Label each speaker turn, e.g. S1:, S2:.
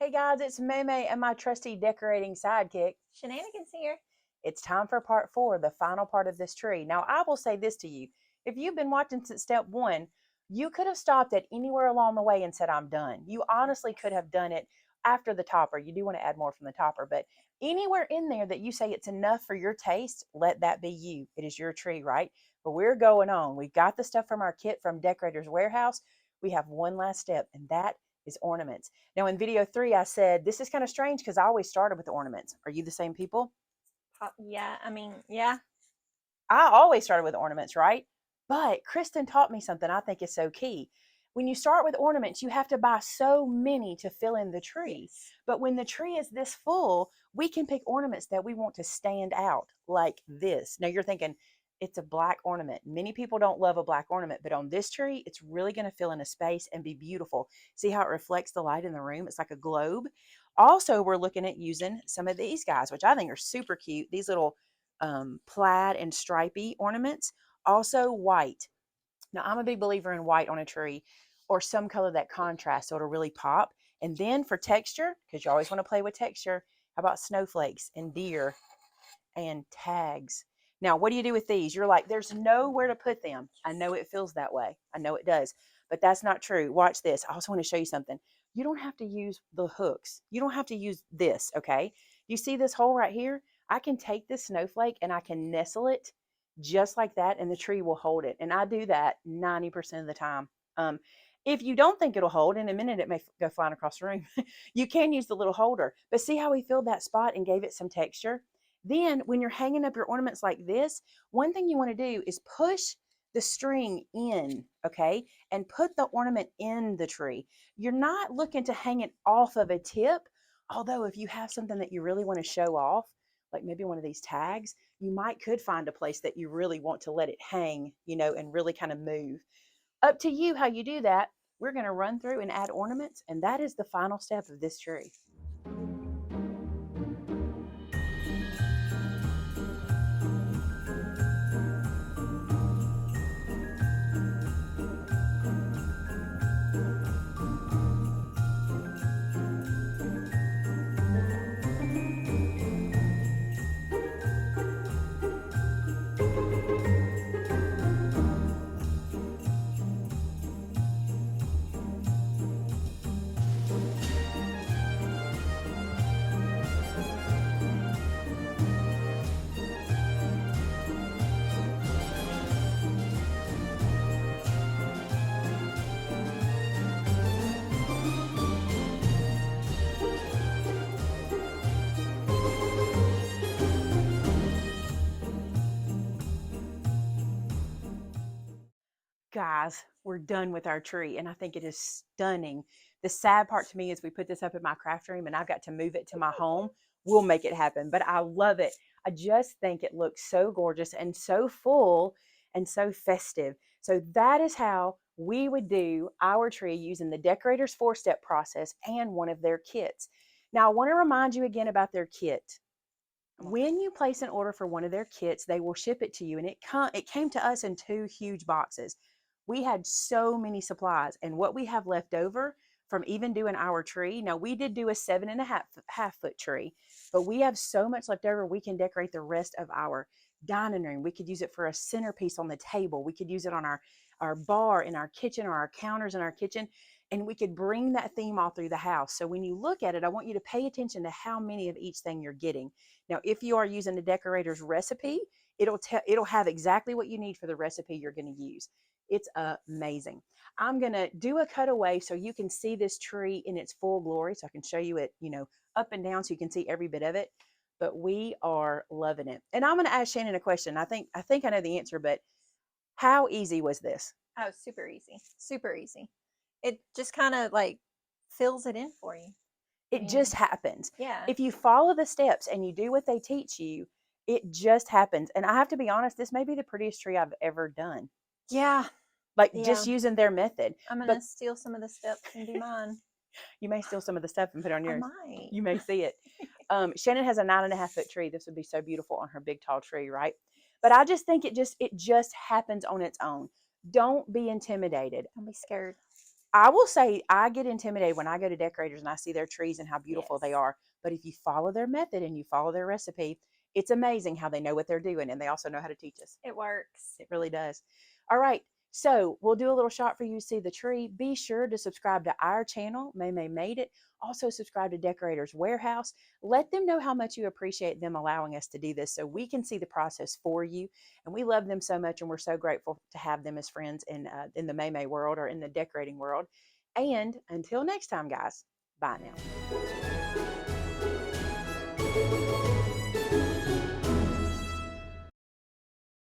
S1: Hey guys, it's Maymay and my trusty decorating sidekick.
S2: Shenanigans here.
S1: It's time for part 4, the final part of this tree. Now, I will say this to you. If you've been watching since step 1, you could have stopped at anywhere along the way and said, I'm done. You honestly could have done it after the topper. You do want to add more from the topper, but anywhere in there that you say it's enough for your taste, let that be you. It is your tree, right? But we're going on. We've got the stuff from our kit from Decorator's Warehouse. We have one last step, and that is ornaments. Now, in video 3, I said, this is kind of strange because I always started with the ornaments. Are you the same people?
S2: Yeah, yeah.
S1: I always started with ornaments, right? But Kristen taught me something I think is so key. When you start with ornaments, you have to buy so many to fill in the tree.
S2: Yes.
S1: But when the tree is this full, we can pick ornaments that we want to stand out, like this. Now you're thinking, it's a black ornament. Many people don't love a black ornament, but on this tree, it's really going to fill in a space and be beautiful. See how it reflects the light in the room? It's like a globe. Also, we're looking at using some of these guys, which I think are super cute. These little plaid and stripy ornaments. Also white. Now, I'm a big believer in white on a tree or some color that contrasts so it'll really pop. And then for texture, because you always want to play with texture, how about snowflakes and deer and tags? Now, what do you do with these? You're like, there's nowhere to put them. I know it feels that way. I know it does, but that's not true. Watch this. I also want to show you something. You don't have to use the hooks. You don't have to use this, okay? You see this hole right here? I can take this snowflake and I can nestle it just like that, and the tree will hold it. And I do that 90% of the time. If you don't think it'll hold, in a minute it may go flying across the room. You can use the little holder, but see how we filled that spot and gave it some texture? Then when you're hanging up your ornaments like this, one thing you want to do is push the string in, okay, and put the ornament in the tree. You're not looking to hang it off of a tip, although if you have something that you really want to show off, like maybe one of these tags, you might could find a place that you really want to let it hang, and really kind of move. Up to you how you do that. We're going to run through and add ornaments, and that is the final step of this tree. Guys, we're done with our tree, and I think it is stunning. The sad part to me is we put this up in my craft room and I've got to move it to my home. We'll make it happen, but I love it. I just think it looks so gorgeous and so full and so festive. So that is how we would do our tree using the decorator's 4-step process and one of their kits. Now, I want to remind you again about their kit. When you place an order for one of their kits, they will ship it to you, and it came to us in 2 huge boxes. We had so many supplies, and what we have left over from even doing our tree. Now, we did do a 7.5 foot tree, but we have so much left over. We can decorate the rest of our dining room. We could use it for a centerpiece on the table. We could use it on our bar in our kitchen or our counters in our kitchen, and we could bring that theme all through the house. So when you look at it, I want you to pay attention to how many of each thing you're getting. Now, if you are using the decorator's recipe, it'll have exactly what you need for the recipe you're going to use. It's amazing. I'm going to do a cutaway so you can see this tree in its full glory. So I can show you it, up and down so you can see every bit of it. But we are loving it. And I'm going to ask Shannon a question. I think I know the answer, but how easy was this?
S2: Oh, super easy. Super easy. It just kind of like fills it in for you.
S1: It just happens.
S2: Yeah.
S1: If you follow the steps and you do what they teach you, it just happens. And I have to be honest, this may be the prettiest tree I've ever done.
S2: Yeah.
S1: Like
S2: Yeah.
S1: just using their method.
S2: I'm going
S1: But
S2: to steal some of the steps and do mine.
S1: you may steal some of the stuff and put it on
S2: I
S1: yours.
S2: might.
S1: You may see it. Shannon has a 9.5 foot tree. This would be so beautiful on her big tall tree, right? But I just think it just happens on its own. Don't be intimidated.
S2: Don't be scared.
S1: I will say I get intimidated when I go to decorators and I see their trees and how beautiful they
S2: Yes,
S1: are. But if you follow their method and you follow their recipe, it's amazing how they know what they're doing and they also know how to teach us.
S2: it works.
S1: It really does. All right. So we'll do a little shot for you to see the tree. Be sure to subscribe to our channel, Maymay Made It. Also subscribe to Decorator's Warehouse. Let them know how much you appreciate them allowing us to do this so we can see the process for you. And we love them so much and we're so grateful to have them as friends in the Maymay world or in the decorating world. And until next time, guys, bye now.